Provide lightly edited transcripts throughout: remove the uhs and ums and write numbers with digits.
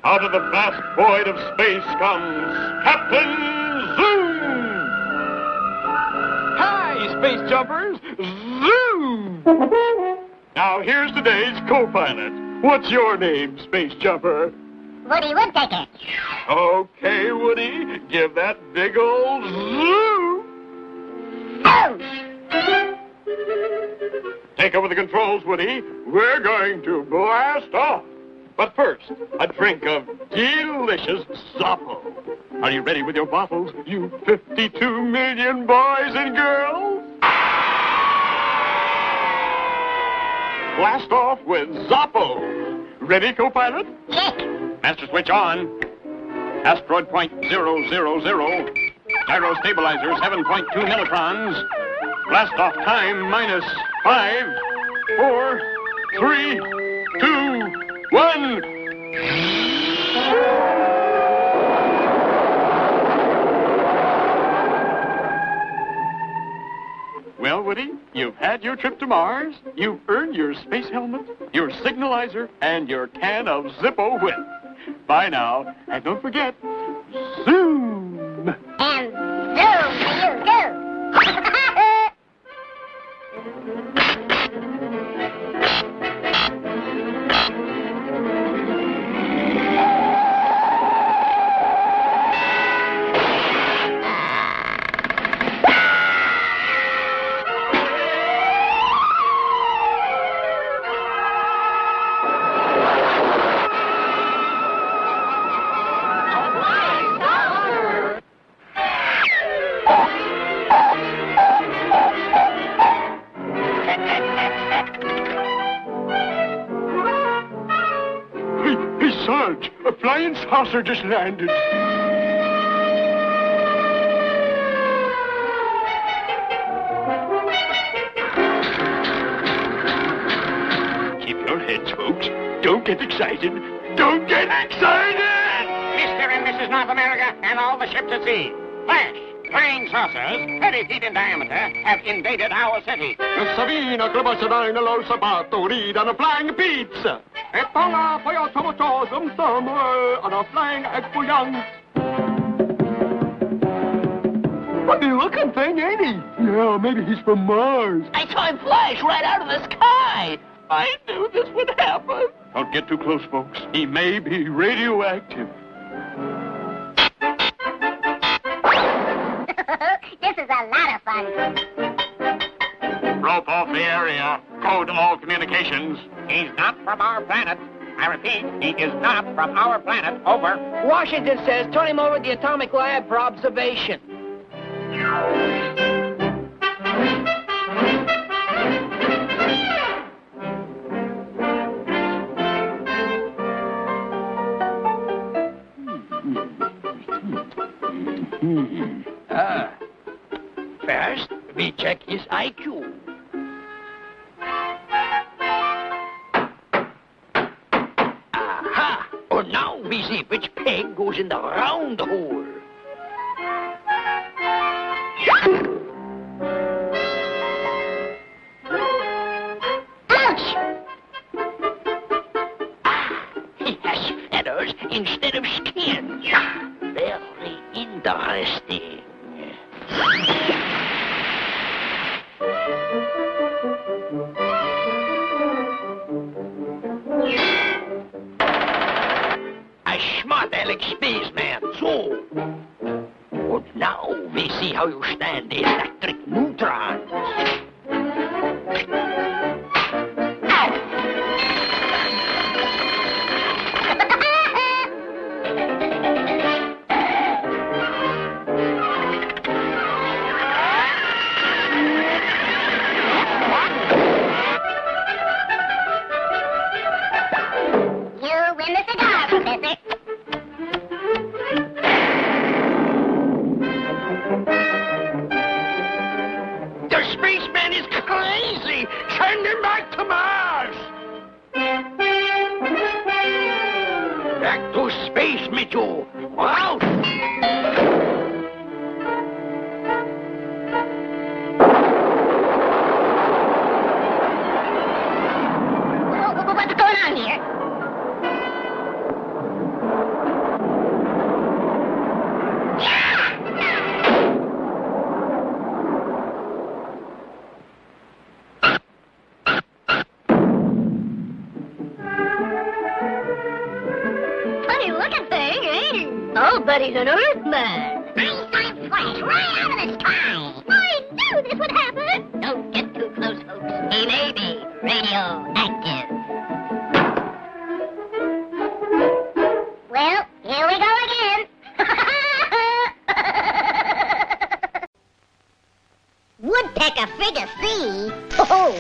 Out of the vast void of space comes Captain Zoom! Hi, space jumpers! Zoom! Now here's today's co-pilot. What's your name, space jumper? Woody Woodpecker. Okay, Woody, give that big old zoom! Oh! Take over the controls, Woody. We're going to blast off. But first, a drink of delicious Zoppo. Are you ready with your bottles, you 52 million boys and girls? Blast off with Zoppo. Ready, co-pilot? Yes. Master switch on. Asteroid point 000. Gyro stabilizer 7.2 millitrons. Blast off time minus 5, 4, 3, 2, 1. Well, Woody, you've had your trip to Mars. You've earned your space helmet, your signalizer, and your can of Zippo Whip. Bye now, and don't forget, zoom! And zoom for you, too. Sarge, a flying saucer just landed. Keep your heads, folks. Don't get excited. Don't get excited! Mr. and Mrs. North America and all the ships at sea. Flash! Flying saucers, 30 feet in diameter, have invaded our city. Savina, Clubasarina, Lo Sabato, read on a flying pizza. E pala, poi tomato, on a flying egg for young. Funny looking thing, ain't he? Yeah, maybe he's from Mars. I saw him flash right out of the sky. I knew this would happen. Don't get too close, folks. He may be radioactive. This is a lot of fun. Rope off the area. Code all communications. He's not from our planet. I repeat, he is not from our planet. Over. Washington says turn him over to the atomic lab for observation. First, we check his IQ. Aha! Oh, now we see which peg goes in the round hole. Ouch! He has feathers instead of skin. Very interesting. A smart Alex spaceman, so. But now we see how you stand the electric neutrons. You win the cigar, Professor. The spaceman is crazy! Send him back to Mars! Back to space, Mitchell! Out! What's going on here? Oh, but he's an Earthman. Einstein flash right out of the sky. I knew this would happen. Don't get too close, folks. He may be radioactive. Well, here we go again. Woodpecker figure C. Oh.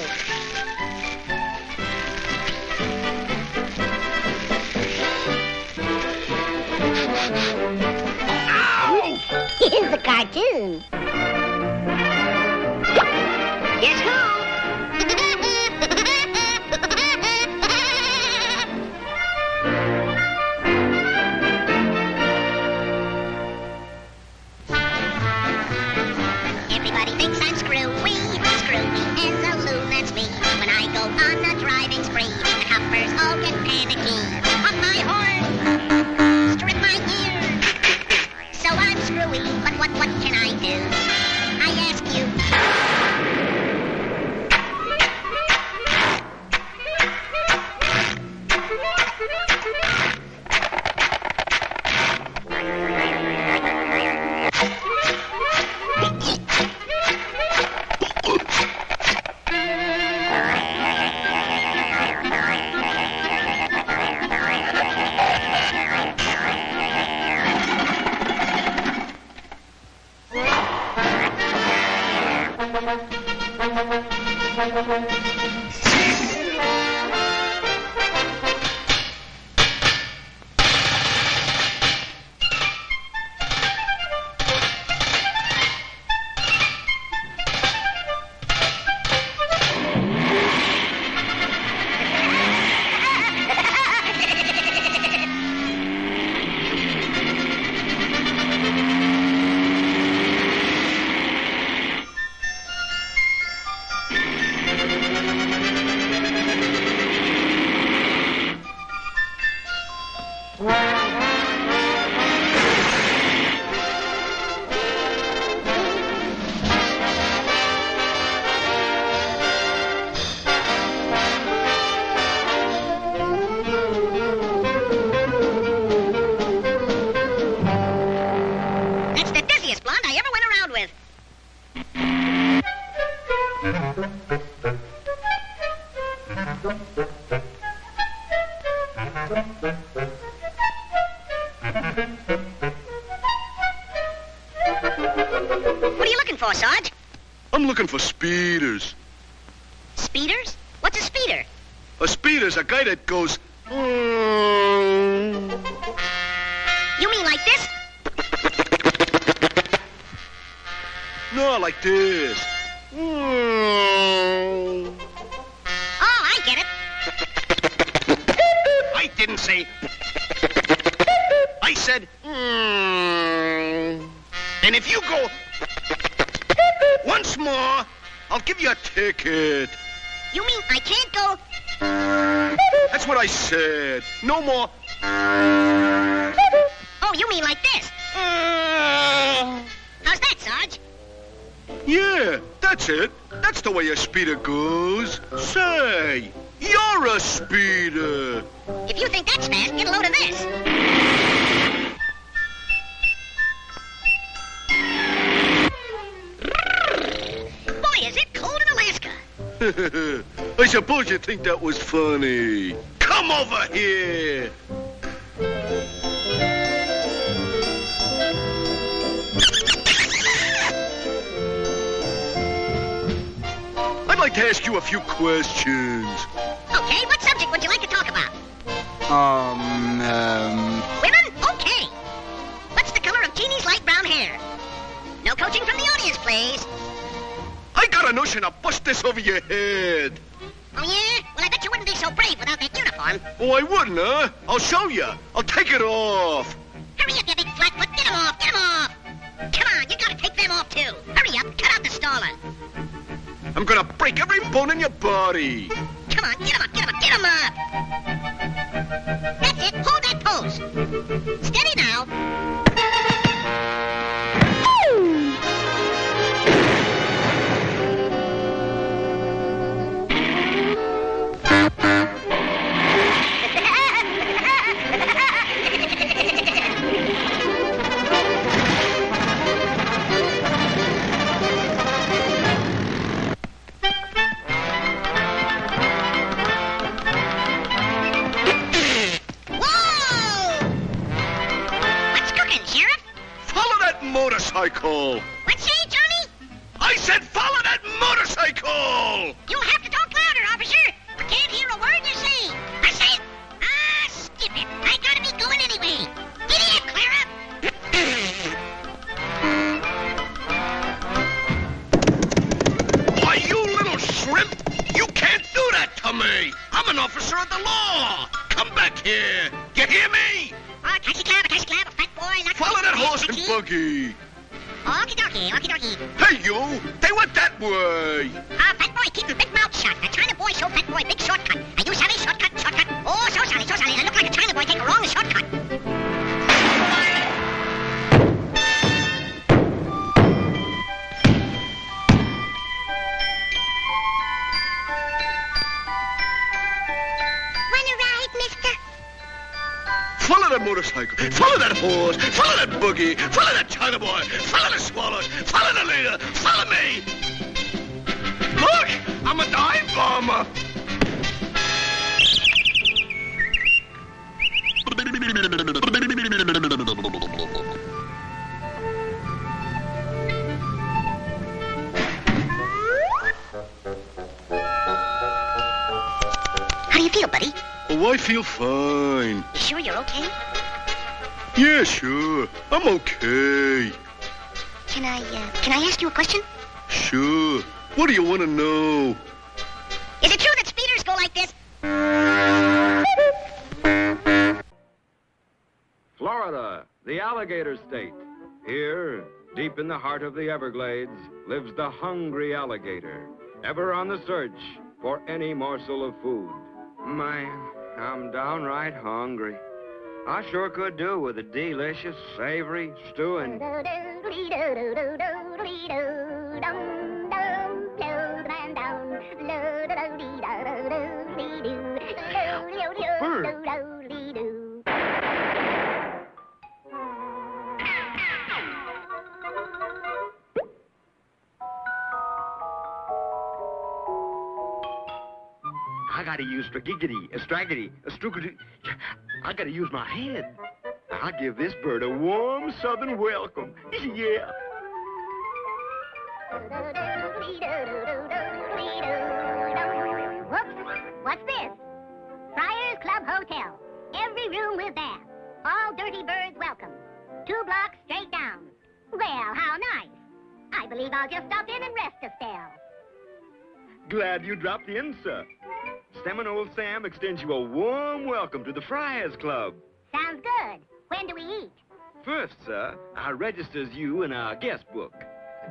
Here's the cartoon. Guess who? Everybody thinks I'm screwy, as a loon, that's me. When I go on a driving spree, the coppers all get panicky. Pop my horn, strip my ears. So I'm screwy, but what can I do? I ask you. What are you looking for, Sarge? I'm looking for speeders. Speeders? What's a speeder? A speeder's a guy that goes... You mean like this? No, like this. Oh, I get it. I didn't say... I said... And if you go... once more, I'll give you a ticket. You mean I can't go... That's what I said. No more... Oh, you mean like this? How's that, Sarge? Yeah, that's it. That's the way a speeder goes. Say, you're a speeder. If you think that's fast, get a load of this. Boy, is it cold in Alaska. I suppose you think that was funny. Come over here. I'd like to ask you a few questions. Okay, what subject would you like to talk about? Women? Okay. What's the color of Jeannie's light brown hair? No coaching from the audience, please. I got a notion to bust this over your head. Oh, yeah? Well, I bet you wouldn't be so brave without that uniform. Oh, I wouldn't, huh? I'll show you. I'll take it off. Hurry up, you big flatfoot. Get him off, get him off. Come on, you gotta take them off, too. Hurry up, cut out the stalling. I'm gonna break every bone in your body. Come on, get him up, get him up, get him up. That's it, hold that pose. Steady now. motorcycle. What say, Johnny? I said follow that motorcycle. You'll have to talk louder, officer. I can't hear a word you're saying. I say, skip it. I gotta be going anyway. Giddy up, Clara. Why, you little shrimp! You can't do that to me! I'm an officer of the law! Come back here! You hear me? Taxi cab, fat boy. Follow that horse and buggy! Okie dokie. Hey, you! They went that way! Fat boy, keep your big mouth shut. A China boy show fat boy big shortcut. Are you sorry? Shortcut. Oh, so sorry. I look like a China boy take a wrong shortcut. Wanna ride, mister? Follow that motorcycle, follow that horse, follow that buggy, follow that China boy, follow the swallows, follow the leader, follow me! Look! I'm a dive bomber! How do you feel, buddy? Oh, I feel fine. You sure you're okay? Yeah, sure. I'm okay. Can I ask you a question? Sure. What do you want to know? Is it true that speeders go like this? Florida, the alligator state. Here, deep in the heart of the Everglades, lives the hungry alligator, ever on the search for any morsel of food. Man, I'm downright hungry. I sure could do with a delicious, savory stewing. I gotta use stragiggity, a straggity, a struggity. I gotta use my head. I'll give this bird a warm southern welcome. Yeah. Whoops, what's this? Friars Club Hotel. Every room with bath. All dirty birds welcome. 2 blocks straight down. Well, how nice. I believe I'll just stop in and rest a spell. Glad you dropped in, sir. Seminole Sam extends you a warm welcome to the Friars Club. Sounds good. When do we eat? First, sir, I registers you in our guest book.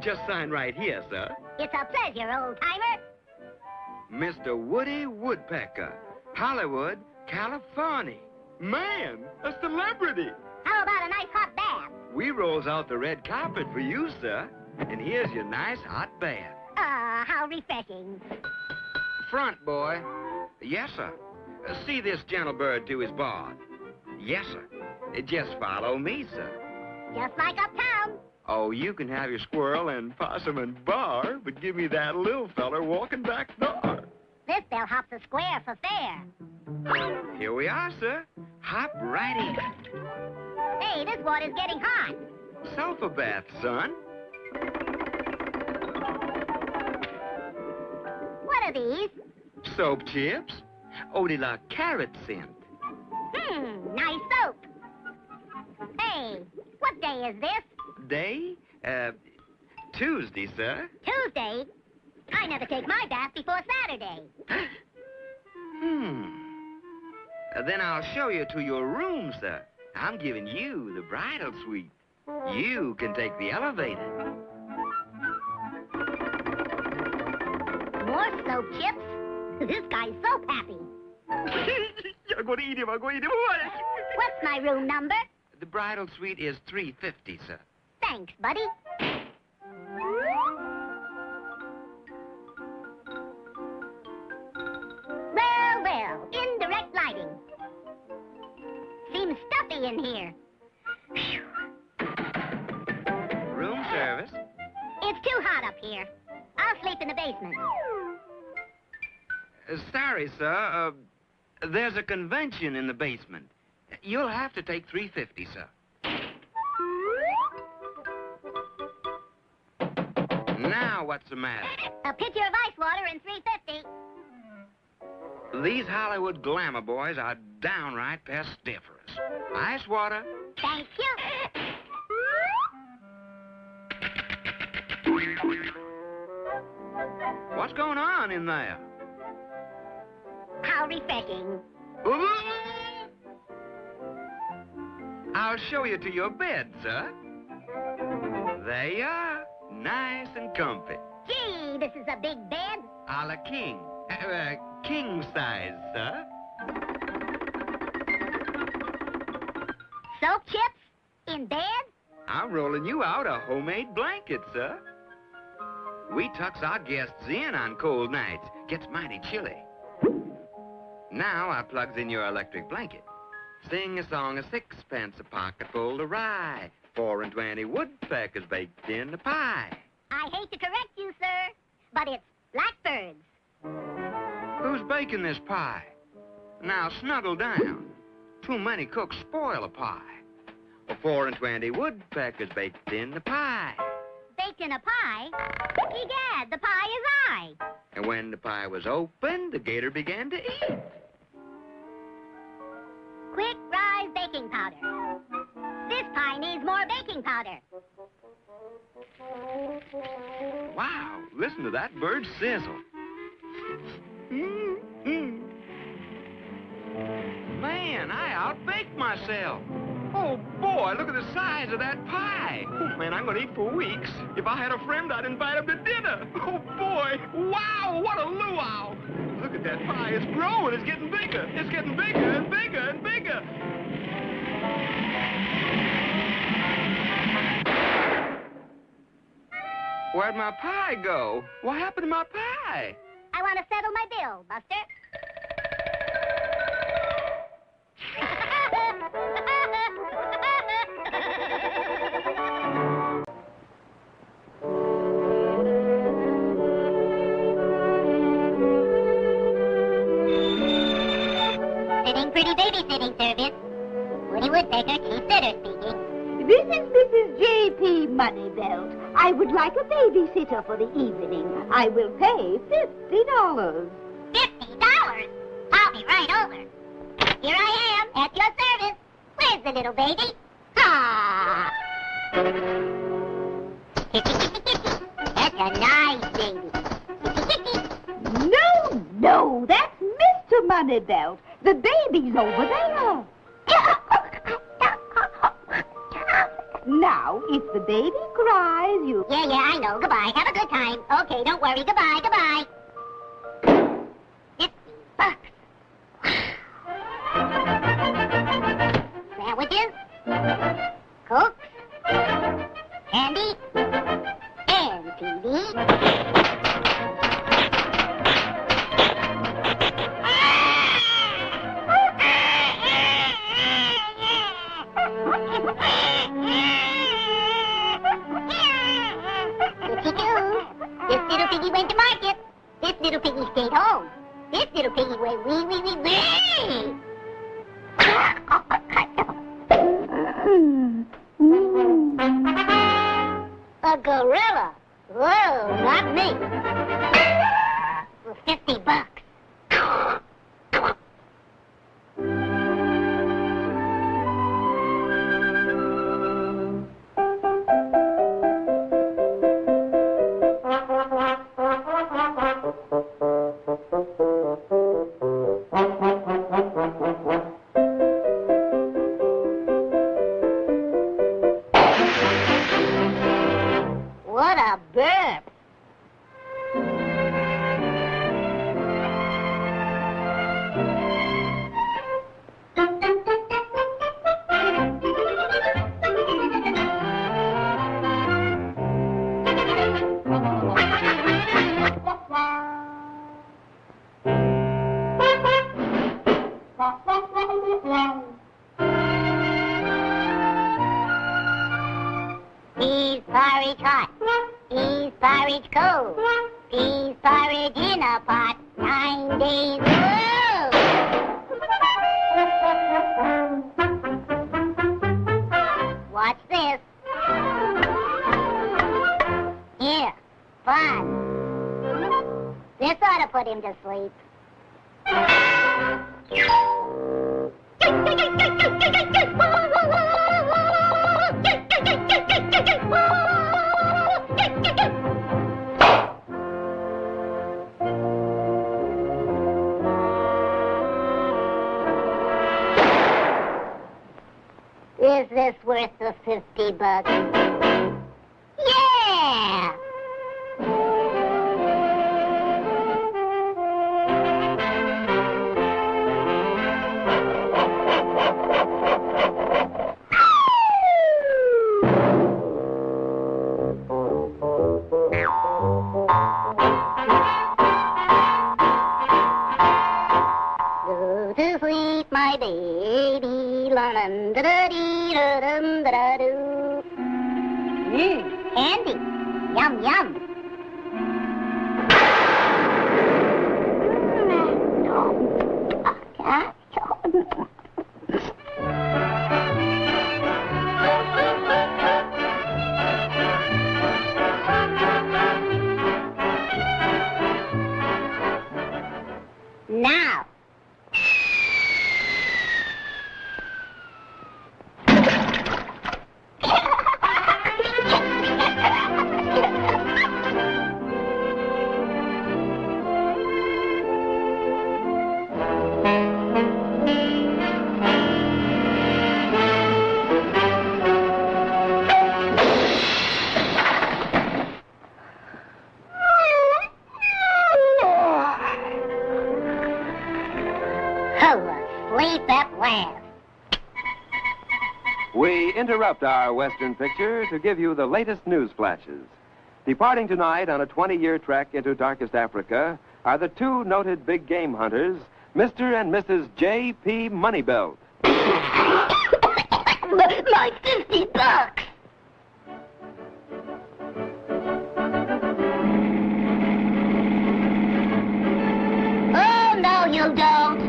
Just sign right here, sir. It's a pleasure, old-timer. Mr. Woody Woodpecker, Hollywood, California. Man, a celebrity. How about a nice hot bath? We rolls out the red carpet for you, sir. And here's your nice hot bath. Ah, how refreshing. Front, boy. Yes, sir. See this gentle bird to his bar. Yes, sir. Just follow me, sir. Just like uptown. Oh, you can have your squirrel and possum and bar, but give me that little feller walking back door. This bellhop's a square for fair. Here we are, sir. Hop right in. Hey, this water's getting hot. Sulfur bath, son. What are these? Soap chips. Eau de la carrot scent. Nice soap. Hey, what day is this? Day? Tuesday, sir. Tuesday? I never take my bath before Saturday. Then I'll show you to your room, sir. I'm giving you the bridal suite. You can take the elevator. More soap chips? This guy's soap happy. I'm going to eat him. What's my room number? The bridal suite is 350, sir. Thanks, buddy. Well, indirect lighting. Seems stuffy in here. Phew. Room service. It's too hot up here. I'll sleep in the basement. Sorry, sir. There's a convention in the basement. You'll have to take 350, sir. Now what's the matter? A pitcher of ice water and $3.50. These Hollywood glamour boys are downright pestiferous. Ice water. Thank you. What's going on in there? How refreshing. I'll show you to your bed, sir. There you are. Nice and comfy. Gee, this is a big bed. A la king. King size, sir. Soap chips? In bed? I'm rolling you out a homemade blanket, sir. We tucks our guests in on cold nights. Gets mighty chilly. Now I plugs in your electric blanket. Sing a song of sixpence, a pocket full of rye. 4 and 20 woodpeckers baked in the pie. I hate to correct you, sir, but it's blackbirds. Who's baking this pie? Now snuggle down. Too many cooks spoil a pie. 4 and 20 woodpeckers baked in the pie. Baked in a pie? Egad, the pie is I. And when the pie was opened, the gator began to eat. Quick rise baking powder. This pie needs more baking powder. Wow, listen to that bird sizzle. Man, I outbaked myself. Oh, boy, look at the size of that pie. Oh, man, I'm going to eat for weeks. If I had a friend, I'd invite him to dinner. Oh, boy. Wow, what a luau. Look at that pie. It's growing. It's getting bigger. It's getting bigger and bigger and bigger. Where'd my pie go? What happened to my pie? I want to settle my bill, Buster. Sitting pretty babysitting service. Woody Woodpecker, chief sitter speaking. This is Mrs. J.P. Moneybelt. I would like a babysitter for the evening. I will pay $50. $50? I'll be right over. Here I am, at your service. Where's the little baby? Ah! That's a nice baby. No, that's Mr. Moneybelt. The baby's over there. Now, if the baby cries, you... Yeah, I know. Goodbye. Have a good time. Okay, don't worry. Goodbye. $50. Sandwiches, Cokes, candy, and TV. This little piggy went to market. This little piggy stayed home. This little piggy went wee. A gorilla? Whoa, not me. For $50. What a burp. Peas porridge hot. Peas porridge cold. Peas porridge in a pot. 9 days old. What's this? Here, 5. put him to sleep. Is this worth the $50? Yeah! Go to sleep, my baby, la-dum-da-da-dee-da-dum-da-da-doo. Candy. Yum, yum. Now. Asleep at last. We interrupt our Western picture to give you the latest news flashes. Departing tonight on a 20-year trek into darkest Africa are the two noted big game hunters, Mr. and Mrs. J.P. Moneybelt. My $50. Oh, no, you don't.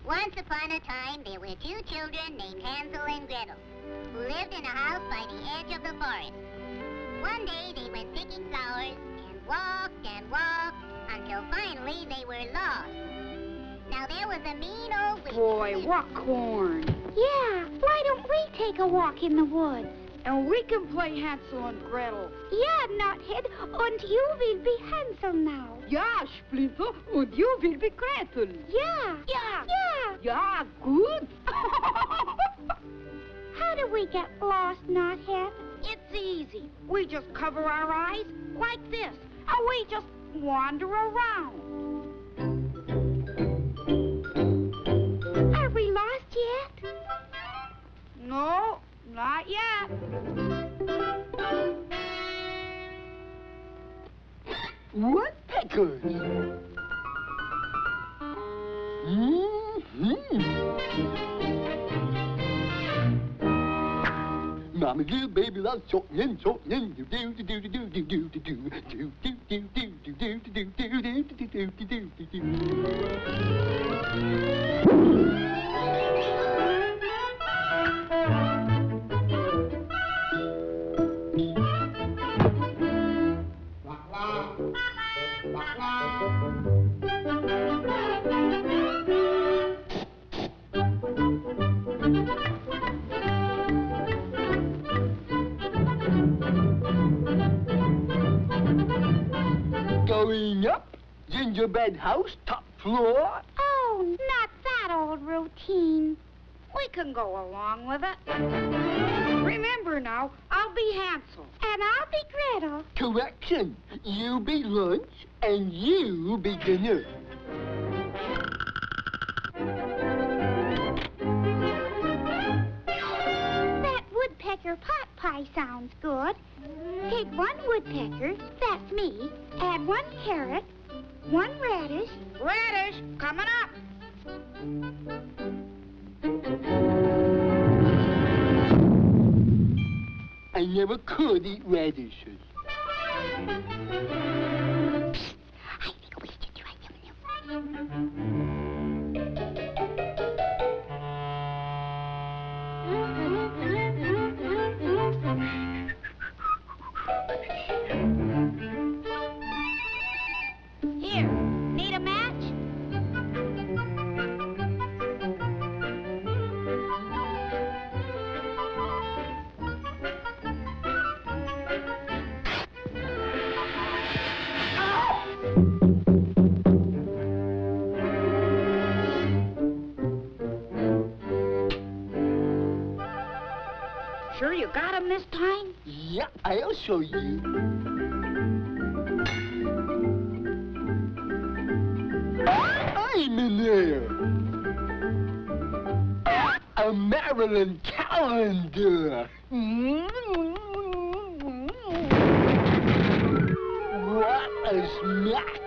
Once upon a time, there were two children named Hansel and Gretel, who lived in a house by the edge of the forest. One day, they went picking flowers and walked until finally they were lost. Now, there was a mean old witch. Boy, what corn. Yeah, why don't we take a walk in the woods? And we can play Hansel and Gretel. Ja, Knothead, und you will be Hansel now. Ja, Splinter, und you will be Gretel. Ja. Ja. Ja. Ja, good. How do we get lost, Knothead? It's easy. We just cover our eyes like this, and we just wander around. Are we lost yet? No, not yet. Woodpeckers. Mommy, little baby loves shortening, do do do do do do do do do do do do do do do do do do. Going up, gingerbread house, top floor. Oh, not that old routine. We can go along with it. Remember now, I'll be Hansel. And I'll be Gretel. Correction. You be lunch, and you be dinner. That woodpecker pot pie sounds good. Take 1 woodpecker, that's me, add 1 carrot, 1 radish. Radish, coming up. I never could eat radishes. I think we should try them Here, need a match? Sure you got him this time? Yeah, I'll show you. I'm in there. A Maryland calendar. What a smack.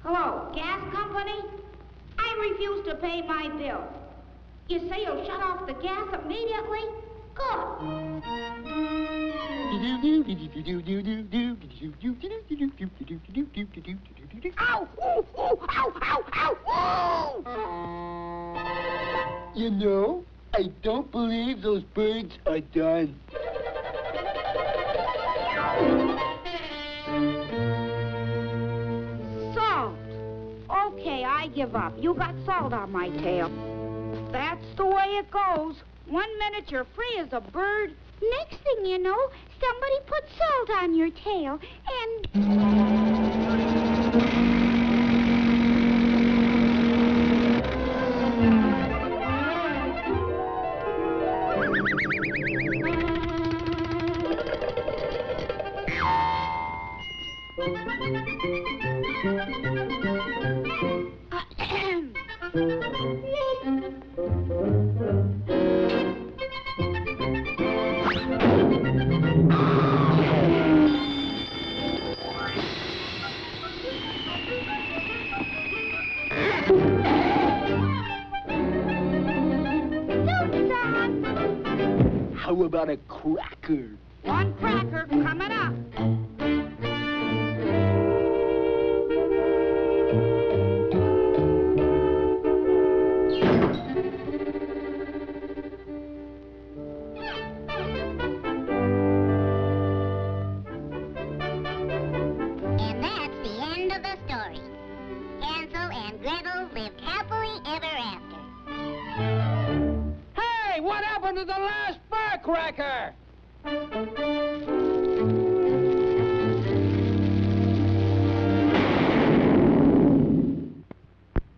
Hello, gas company? I refuse to pay my bill. You say you'll shut off the gas immediately? Good. Ow! Ooh, ooh, ow, ow, ow, ooh! You know, I don't believe those birds are done. Salt. Okay, I give up. You got salt on my tail. That's the way it goes. 1 minute you're free as a bird. Next thing you know, somebody put salt on your tail, and... How about a cracker? 1 cracker coming up. And that's the end of the story. Hansel and Gretel lived happily ever after. Hey, what happened to the last firecracker?